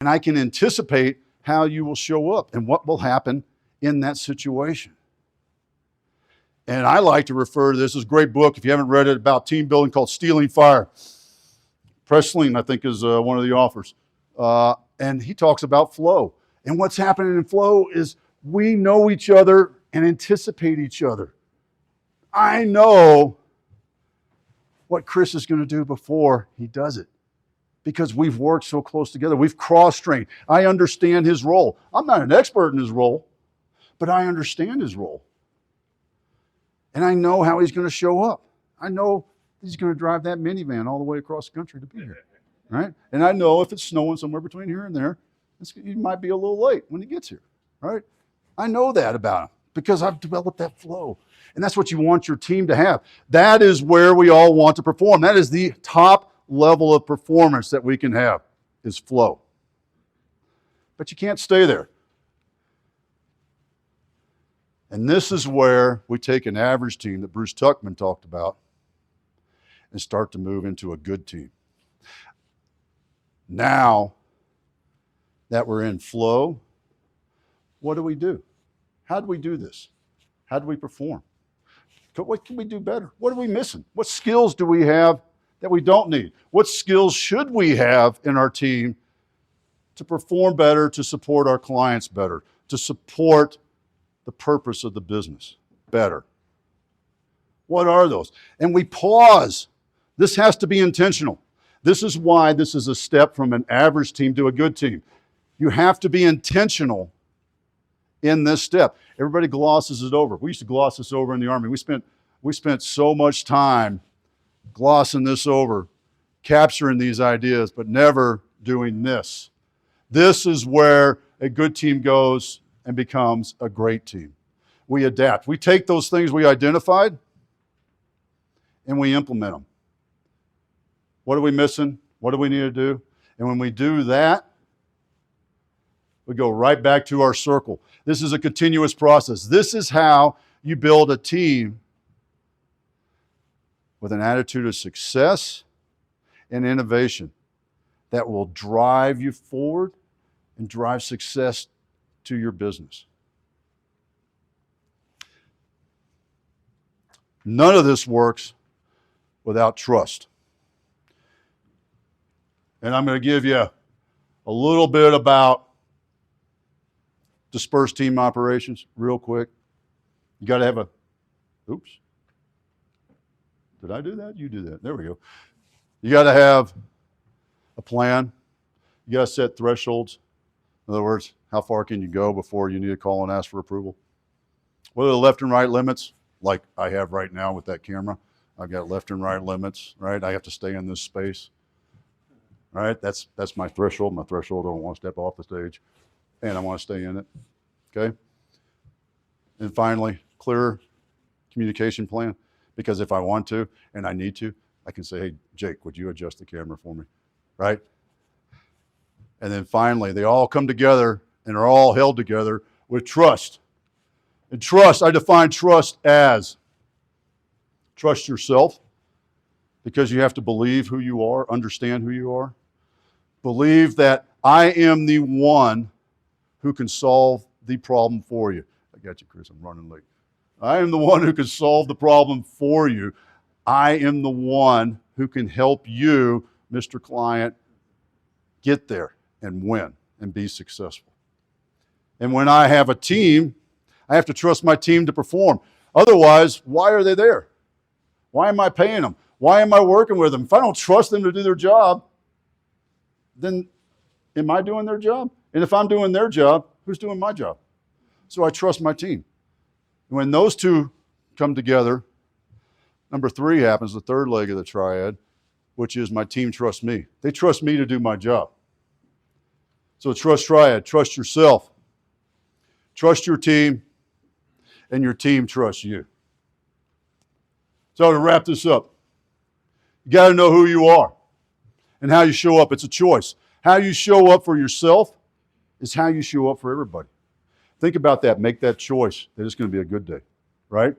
And I can anticipate how you will show up and what will happen in that situation. And I like to refer to this as a great book, if you haven't read it, about team building, called Stealing Fire. Pressley, I think, is one of the authors. And he talks about flow. And what's happening in flow is we know each other and anticipate each other. I know what Chris is going to do before he does it, because we've worked so close together. We've cross-trained. I understand his role. I'm not an expert in his role, but I understand his role. And I know how he's going to show up. I know he's going to drive that minivan all the way across the country to be here, right? And I know if it's snowing somewhere between here and there, he might be a little late when he gets here, right? I know that about him because I've developed that flow. And that's what you want your team to have. That is where we all want to perform. That is the top level of performance that we can have, is flow. But you can't stay there. And this is where we take an average team that Bruce Tuckman talked about and start to move into a good team. Now that we're in flow, what do we do? How do we do this? How do we perform? What can we do better? What are we missing? What skills do we have that we don't need? What skills should we have in our team to perform better, to support our clients better, to support the purpose of the business better? What are those? And we pause. This has to be intentional. This is why this is a step from an average team to a good team. You have to be intentional in this step. Everybody glosses it over. We used to gloss this over in the Army. We spent so much time glossing this over, capturing these ideas, but never doing this. This is where a good team goes and becomes a great team. We adapt. We take those things we identified and we implement them. What are we missing? What do we need to do? And when we do that, we go right back to our circle. This is a continuous process. This is how you build a team with an attitude of success and innovation that will drive you forward and drive success to your business. None of this works without trust. And I'm going to give you a little bit about dispersed team operations real quick. You got to have oops. Did I do that? You do that. There we go. You got to have a plan. You got to set thresholds. In other words, how far can you go before you need to call and ask for approval? What are the left and right limits? Like I have right now with that camera. I've got left and right limits, right? I have to stay in this space, right? That's my threshold. My threshold, I don't want to step off the stage, and I want to stay in it, okay? And finally, clear communication plan, because if I want to and I need to, I can say, hey, Jake, would you adjust the camera for me, right? And then finally, they all come together and are all held together with trust. And trust, I define trust as trust yourself, because you have to believe who you are, understand who you are. Believe that I am the one who can solve the problem for you. I got you, Chris, I'm running late. I am the one who can solve the problem for you. I am the one who can help you, Mr. Client, get there and win and be successful. And when I have a team, I have to trust my team to perform. Otherwise, why are they there? Why am I paying them? Why am I working with them? If I don't trust them to do their job, then am I doing their job? And if I'm doing their job, who's doing my job? So I trust my team. When those two come together, number 3 happens, the third leg of the triad, which is my team trusts me. They trust me to do my job. So trust triad, trust yourself, trust your team, and your team trusts you. So to wrap this up, you got to know who you are and how you show up. It's a choice. How you show up for yourself is how you show up for everybody. Think about that. Make that choice that it's going to be a good day, right?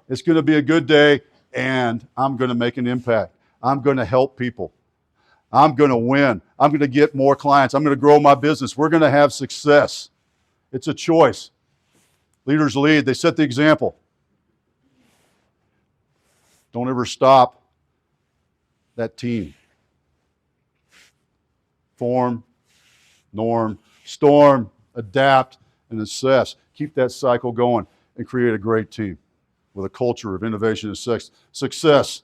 It's going to be a good day, and I'm going to make an impact. I'm going to help people. I'm going to win. I'm going to get more clients. I'm going to grow my business. We're going to have success. It's a choice. Leaders lead. They set the example. Don't ever stop that team. Form, norm, storm, adapt, and assess. Keep that cycle going and create a great team with a culture of innovation and success.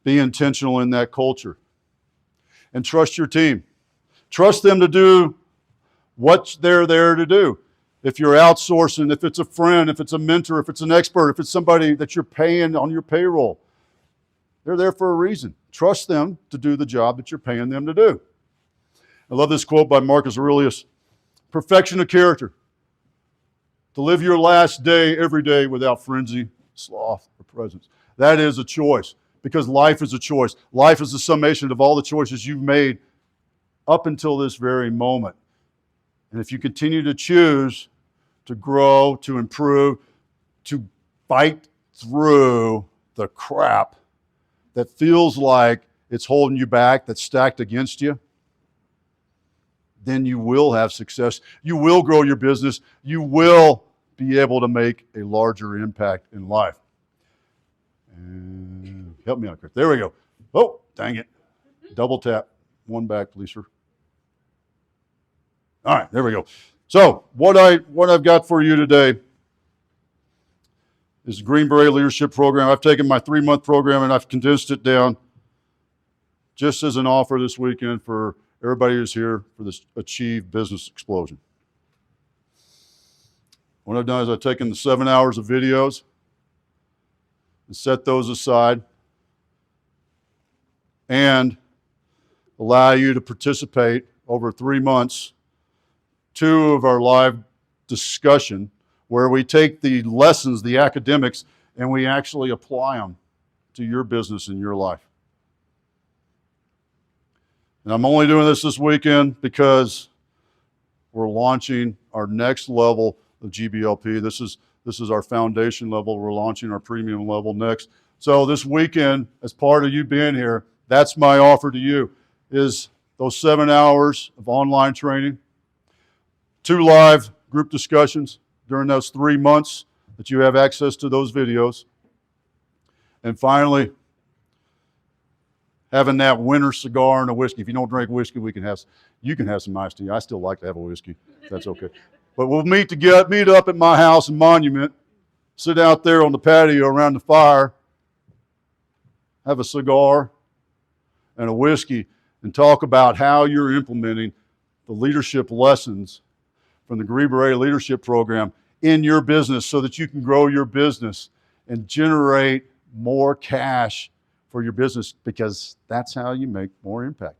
Be intentional in that culture. And trust your team. Trust them to do what they're there to do. If you're outsourcing, if it's a friend, if it's a mentor, if it's an expert, if it's somebody that you're paying on your payroll, they're there for a reason. Trust them to do the job that you're paying them to do. I love this quote by Marcus Aurelius. Perfection of character. To live your last day every day without frenzy, sloth, or presence. That is a choice, because life is a choice. Life is a summation of all the choices you've made up until this very moment. And if you continue to choose to grow, to improve, to fight through the crap that feels like it's holding you back, that's stacked against you, then you will have success. You will grow your business. You will be able to make a larger impact in life. And help me out, Chris. There we go. Oh, dang it. Double tap. One back, please, sir. All right, there we go. So what I've got for you today is the Green Beret Leadership Program. I've taken my 3-month program and I've condensed it down just as an offer this weekend for everybody who's here for this Achieve Business Explosion. What I've done is I've taken the 7 hours of videos and set those aside and allow you to participate over 3 months, 2 of our live discussion, where we take the lessons, the academics, and we actually apply them to your business and your life. And I'm only doing this weekend because we're launching our next level of GBLP. This is our foundation level. We're launching our premium level next. So this weekend, as part of you being here, that's my offer to you, is those 7 hours of online training, 2 live group discussions during those 3 months that you have access to those videos, and finally, having that winter cigar and a whiskey. If you don't drink whiskey, you can have some iced tea. I still like to have a whiskey, if that's okay. But we'll meet up at my house in Monument, sit out there on the patio around the fire, have a cigar and a whiskey, and talk about how you're implementing the leadership lessons from the Green Beret Leadership Program in your business so that you can grow your business and generate more cash for your business, because that's how you make more impact.